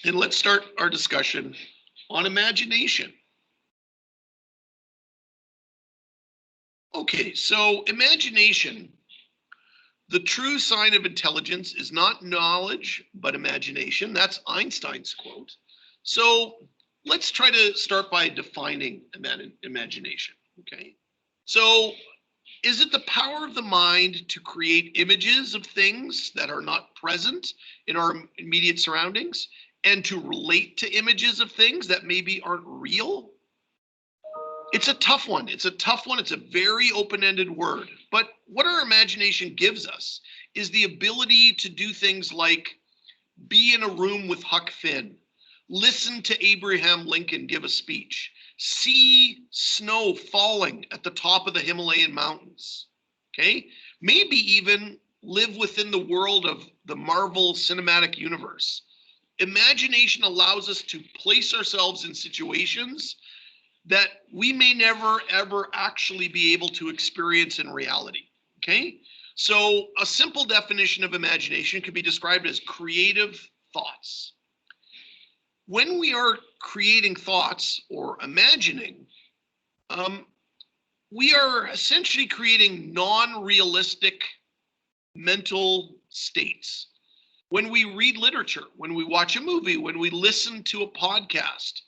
And let's start our discussion on imagination. Okay, so imagination, the true sign of intelligence is not knowledge, but imagination. That's Einstein's quote. So let's try to start by defining imagination, okay? So is it the power of the mind to create images of things that are not present in our immediate surroundings and to relate to images of things that maybe aren't real? It's a tough one. It's a very open-ended word. But what our imagination gives us is the ability to do things like be in a room with Huck Finn, listen to Abraham Lincoln give a speech, see snow falling at the top of the Himalayan mountains, okay? Maybe even live within the world of the Marvel Cinematic Universe. Imagination allows us to place ourselves in situations that we may never, ever actually be able to experience in reality, okay? So a simple definition of imagination can be described as creative thoughts. When we are creating thoughts or imagining, we are essentially creating non-realistic mental states. When we read literature, when we watch a movie, when we listen to a podcast,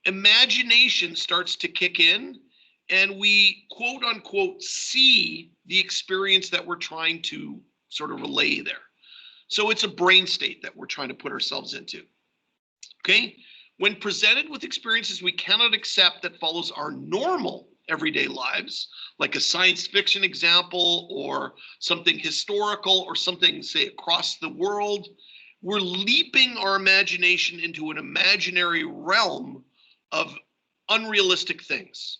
imagination starts to kick in and we quote unquote see the experience that we're trying to sort of relay there. So it's a brain state that we're trying to put ourselves into. Okay? When presented with experiences we cannot accept that follows our normal everyday lives, like a science fiction example or something historical or something, say, across the world, we're leaping our imagination into an imaginary realm of unrealistic things.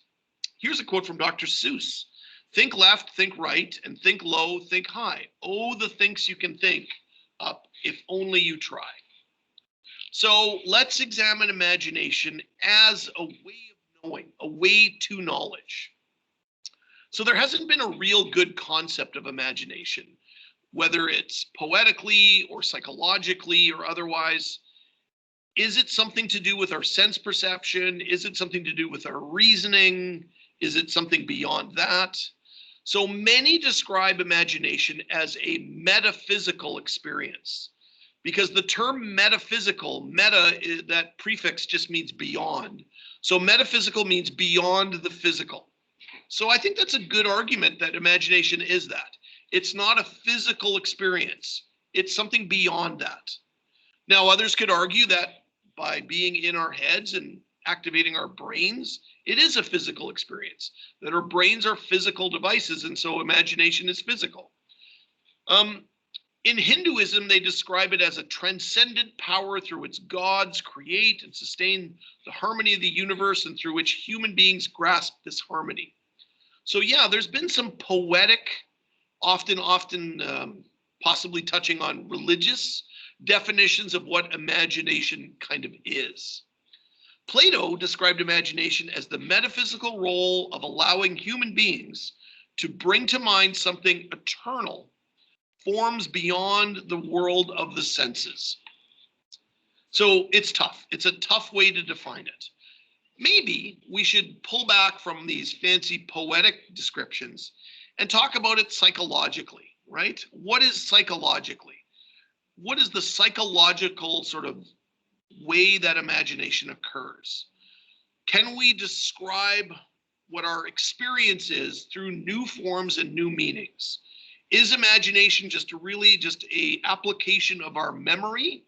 Here's a quote from Dr. Seuss. Think left, think right, and think low, think high. Oh, the things you can think up if only you try. So let's examine imagination as a way of knowing, a way to knowledge. So there hasn't been a real good concept of imagination, whether it's poetically or psychologically or otherwise. Is it something to do with our sense perception? Is it something to do with our reasoning? Is it something beyond that? So many describe imagination as a metaphysical experience because the term metaphysical, meta, that prefix just means beyond. So metaphysical means beyond the physical. So I think that's a good argument that imagination is that. It's not a physical experience. It's something beyond that. Now, others could argue that by being in our heads and activating our brains, it is a physical experience, that our brains are physical devices, and so imagination is physical. In Hinduism, they describe it as a transcendent power through which gods create and sustain the harmony of the universe and through which human beings grasp this harmony. So yeah, there's been some poetic, often possibly touching on religious definitions of what imagination kind of is. Plato described imagination as the metaphysical role of allowing human beings to bring to mind something eternal, forms beyond the world of the senses. So it's tough. It's a tough way to define it. Maybe we should pull back from these fancy poetic descriptions and talk about it psychologically, right? What is psychologically? What is the psychological sort of way that imagination occurs? Can we describe what our experience is through new forms and new meanings? Is imagination just a application of our memory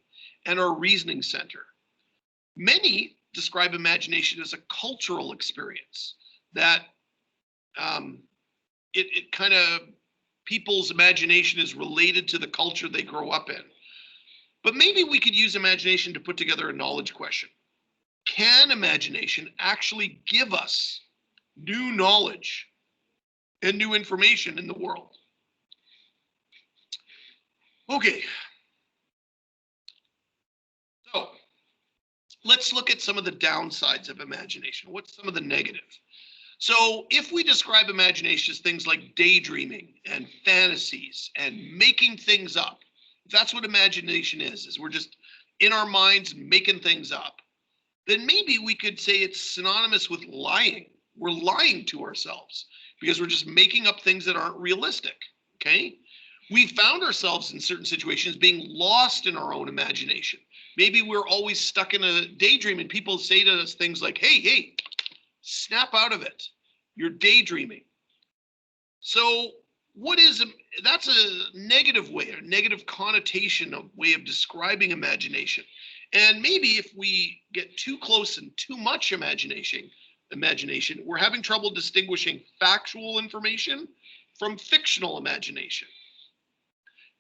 and our reasoning center? Many describe imagination as a cultural experience, that it kind of, people's imagination is related to the culture they grow up in. But maybe we could use imagination to put together a knowledge question. Can imagination actually give us new knowledge and new information in the world? Okay. So let's look at some of the downsides of imagination. What's some of the negative? So if we describe imagination as things like daydreaming and fantasies and making things up, if that's what imagination is we're just in our minds making things up, then maybe we could say it's synonymous with lying. We're lying to ourselves because we're just making up things that aren't realistic, okay? We found ourselves in certain situations being lost in our own imagination. Maybe we're always stuck in a daydream and people say to us things like, hey, snap out of it. You're daydreaming. So that's a negative way, a negative connotation, a way of describing imagination. And maybe if we get too close and too much imagination, we're having trouble distinguishing factual information from fictional imagination.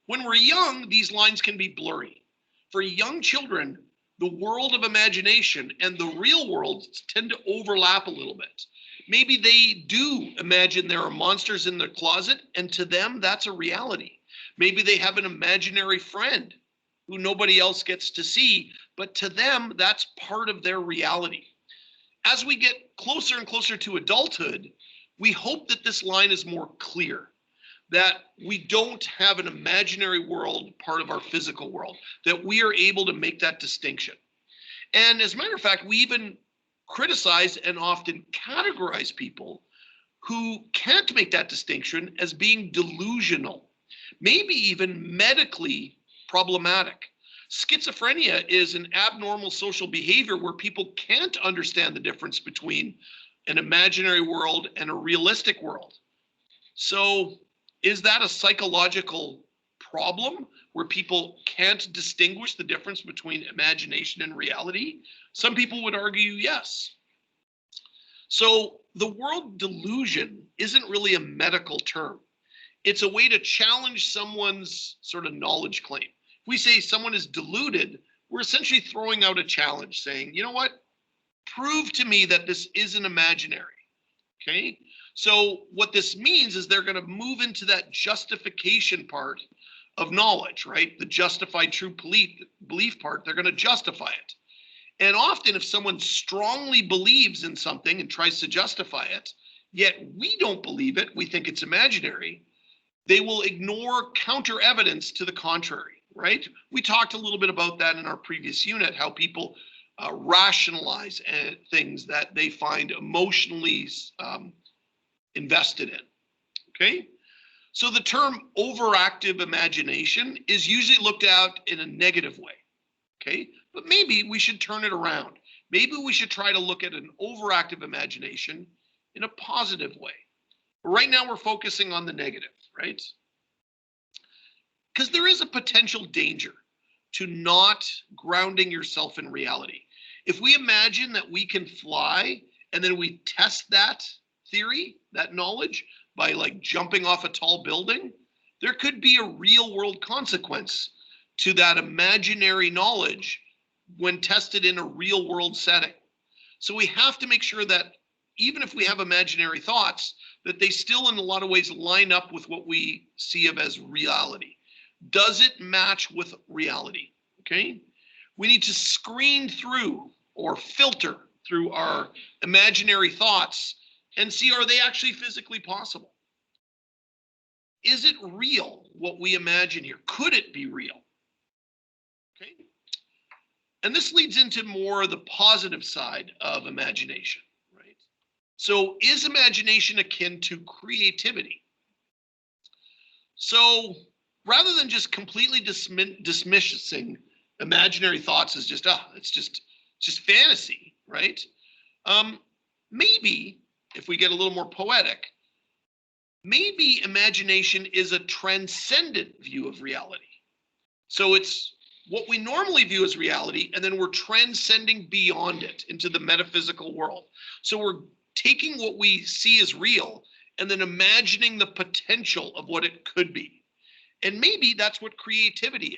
When we're young, these lines can be blurry. For young children, the world of imagination and the real world tend to overlap a little bit. Maybe they do imagine there are monsters in their closet, and to them, that's a reality. Maybe they have an imaginary friend who nobody else gets to see, but to them, that's part of their reality. As we get closer and closer to adulthood, we hope that this line is more clear, that we don't have an imaginary world part of our physical world, that we are able to make that distinction. And as a matter of fact, we even criticize and often categorize people who can't make that distinction as being delusional, maybe even medically problematic. Schizophrenia is an abnormal social behavior where people can't understand the difference between an imaginary world and a realistic world. So is that a psychological problem where people can't distinguish the difference between imagination and reality? Some people would argue yes. So the word delusion isn't really a medical term. It's a way to challenge someone's sort of knowledge claim. If we say someone is deluded, we're essentially throwing out a challenge saying, you know what? Prove to me that this isn't imaginary, okay? So what this means is they're going to move into that justification part of knowledge, right? The justified true belief part, they're going to justify it. And often if someone strongly believes in something and tries to justify it, yet we don't believe it, we think it's imaginary, they will ignore counter evidence to the contrary, right? We talked a little bit about that in our previous unit, how people rationalize things that they find emotionally invested in, okay? So the term overactive imagination is usually looked at in a negative way, okay? But maybe we should turn it around. Maybe we should try to look at an overactive imagination in a positive way. But right now we're focusing on the negative, right? Because there is a potential danger to not grounding yourself in reality. If we imagine that we can fly and then we test that theory, that knowledge, by like jumping off a tall building, there could be a real world consequence to that imaginary knowledge when tested in a real world setting. So we have to make sure that even if we have imaginary thoughts, that they still in a lot of ways line up with what we see of as reality. Does it match with reality? Okay. We need to screen through or filter through our imaginary thoughts and see, are they actually physically possible? Is it real what we imagine here? Could it be real? Okay. And this leads into more the positive side of imagination, right? So is imagination akin to creativity? So rather than just completely dismissing imaginary thoughts as just, it's just fantasy, right? Maybe if we get a little more poetic, maybe imagination is a transcendent view of reality. So it's what we normally view as reality, and then we're transcending beyond it into the metaphysical world. So we're taking what we see as real and then imagining the potential of what it could be. And maybe that's what creativity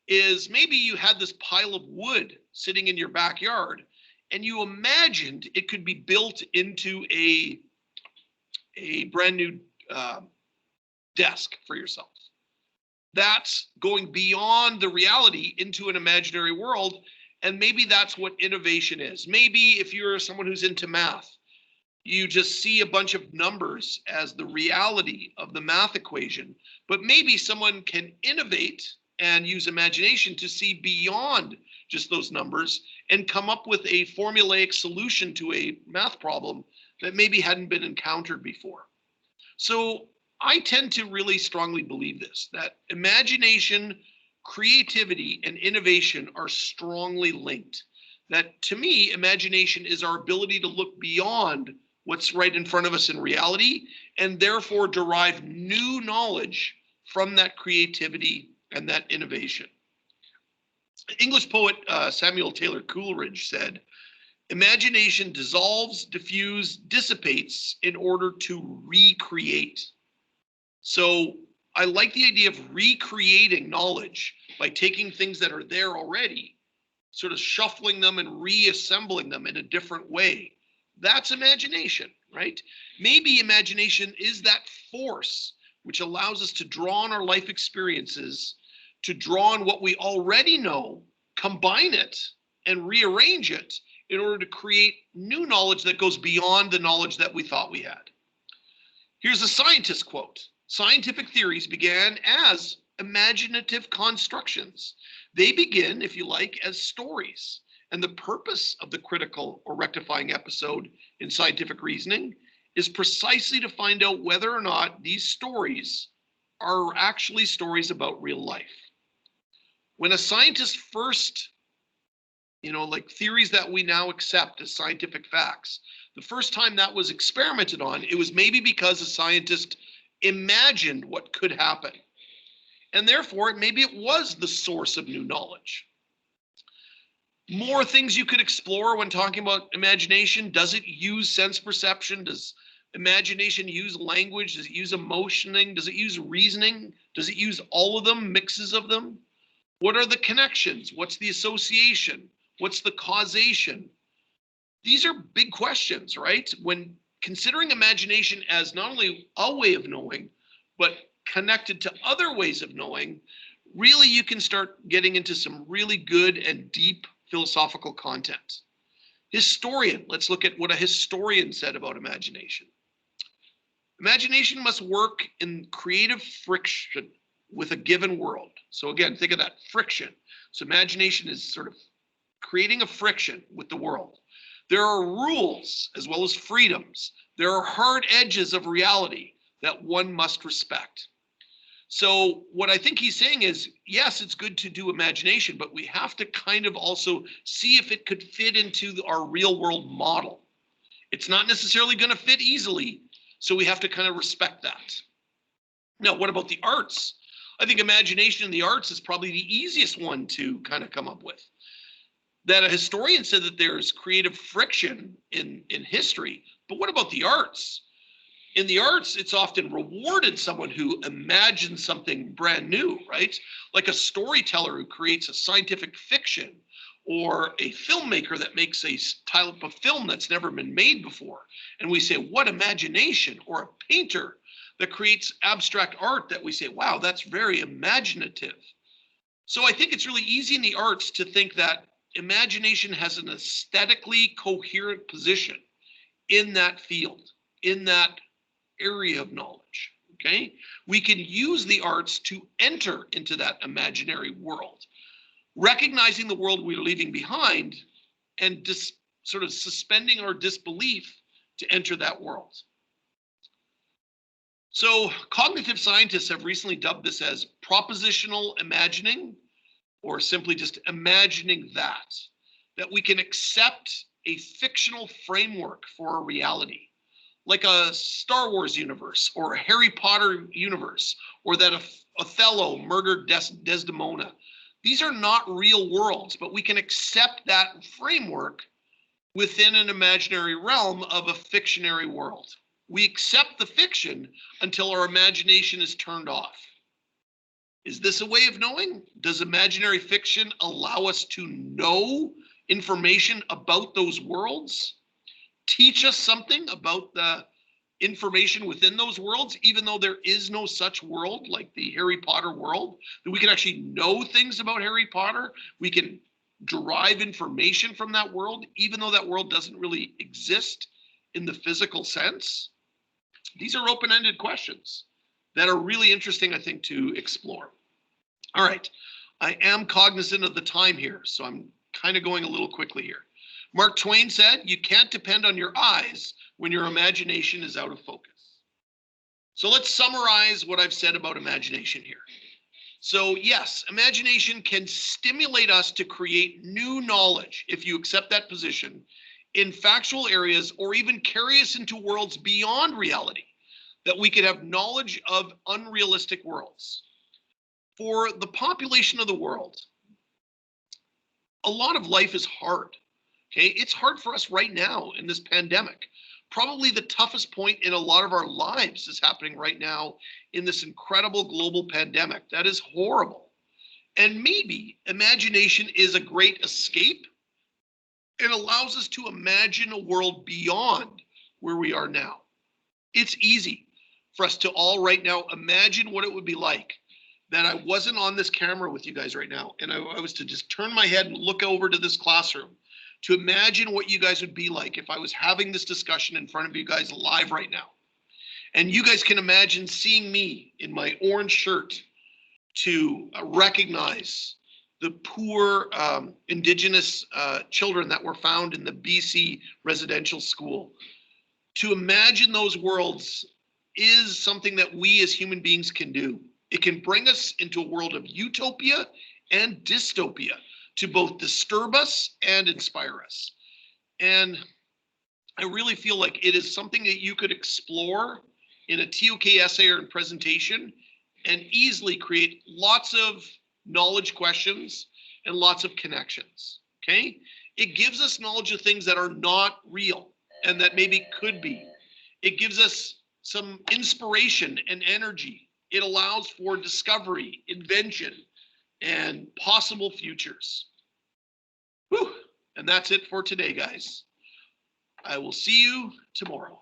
is maybe you had this pile of wood sitting in your backyard and you imagined it could be built into a brand new desk for yourself. That's going beyond the reality into an imaginary world. And maybe that's what innovation is. Maybe if you're someone who's into math, you just see a bunch of numbers as the reality of the math equation. But maybe someone can innovate and use imagination to see beyond just those numbers and come up with a formulaic solution to a math problem that maybe hadn't been encountered before. So I tend to really strongly believe this, that imagination, creativity, and innovation are strongly linked. That to me, imagination is our ability to look beyond what's right in front of us in reality and therefore derive new knowledge from that creativity and that innovation. English poet Samuel Taylor Coleridge said, "Imagination dissolves, diffuses, dissipates in order to recreate." So I like the idea of recreating knowledge by taking things that are there already, sort of shuffling them and reassembling them in a different way. That's imagination, right? Maybe imagination is that force which allows us to draw on our life experiences, to draw on what we already know, combine it, and rearrange it in order to create new knowledge that goes beyond the knowledge that we thought we had. Here's a scientist quote. "Scientific theories began as imaginative constructions. They begin, if you like, as stories. And the purpose of the critical or rectifying episode in scientific reasoning is precisely to find out whether or not these stories are actually stories about real life." When a scientist first, like theories that we now accept as scientific facts, the first time that was experimented on, it was maybe because a scientist imagined what could happen. And therefore, maybe it was the source of new knowledge. More things you could explore when talking about imagination. Does it use sense perception? Does imagination use language? Does it use emotioning? Does it use reasoning? Does it use all of them, mixes of them? What are the connections? What's the association? What's the causation? These are big questions, right? When considering imagination as not only a way of knowing, but connected to other ways of knowing, really you can start getting into some really good and deep philosophical content. Historian, let's look at what a historian said about imagination. "Imagination must work in creative friction with a given world." So again, think of that, friction. So imagination is sort of creating a friction with the world. "There are rules as well as freedoms. There are hard edges of reality that one must respect." So what I think he's saying is, yes, it's good to do imagination, but we have to kind of also see if it could fit into our real world model. It's not necessarily going to fit easily, so we have to kind of respect that. Now, what about the arts? I think imagination in the arts is probably the easiest one to kind of come up with. That a historian said that there's creative friction in history, but what about the arts? In the arts, it's often rewarded someone who imagines something brand new, right? Like a storyteller who creates a scientific fiction, or a filmmaker that makes a type of film that's never been made before. And we say, what imagination? Or a painter that creates abstract art that we say, wow, that's very imaginative. So I think it's really easy in the arts to think that imagination has an aesthetically coherent position in that field, in that area of knowledge, okay? We can use the arts to enter into that imaginary world, recognizing the world we're leaving behind and sort of suspending our disbelief to enter that world. So cognitive scientists have recently dubbed this as propositional imagining, or simply just imagining that we can accept a fictional framework for a reality, like a Star Wars universe or a Harry Potter universe, or that Othello murdered Desdemona. These are not real worlds, but we can accept that framework within an imaginary realm of a fictionary world. We accept the fiction until our imagination is turned off. Is this a way of knowing? Does imaginary fiction allow us to know information about those worlds? Teach us something about the information within those worlds, even though there is no such world like the Harry Potter world, that we can actually know things about Harry Potter. We can derive information from that world, even though that world doesn't really exist in the physical sense. These are open-ended questions that are really interesting, I think, to explore. All right. I am cognizant of the time here, so I'm kind of going a little quickly here. Mark Twain said, "You can't depend on your eyes when your imagination is out of focus." So let's summarize what I've said about imagination here. So yes, imagination can stimulate us to create new knowledge, if you accept that position, in factual areas, or even carry us into worlds beyond reality, that we could have knowledge of unrealistic worlds. For the population of the world, a lot of life is hard. Okay, it's hard for us right now in this pandemic. Probably the toughest point in a lot of our lives is happening right now in this incredible global pandemic. That is horrible. And maybe imagination is a great escape. It allows us to imagine a world beyond where we are now. It's easy for us to all right now imagine what it would be like that I wasn't on this camera with you guys right now, and I was to just turn my head and look over to this classroom to imagine what you guys would be like if I was having this discussion in front of you guys live right now. And you guys can imagine seeing me in my orange shirt to recognize the poor Indigenous children that were found in the BC residential school. To imagine those worlds is something that we as human beings can do. It can bring us into a world of utopia and dystopia to both disturb us and inspire us. And I really feel like it is something that you could explore in a TOK essay or in presentation and easily create lots of knowledge questions and lots of connections, okay? It gives us knowledge of things that are not real and that maybe could be. It gives us some inspiration and energy. It allows for discovery, invention, and possible futures. Whew. And that's it for today, guys. I will see you tomorrow.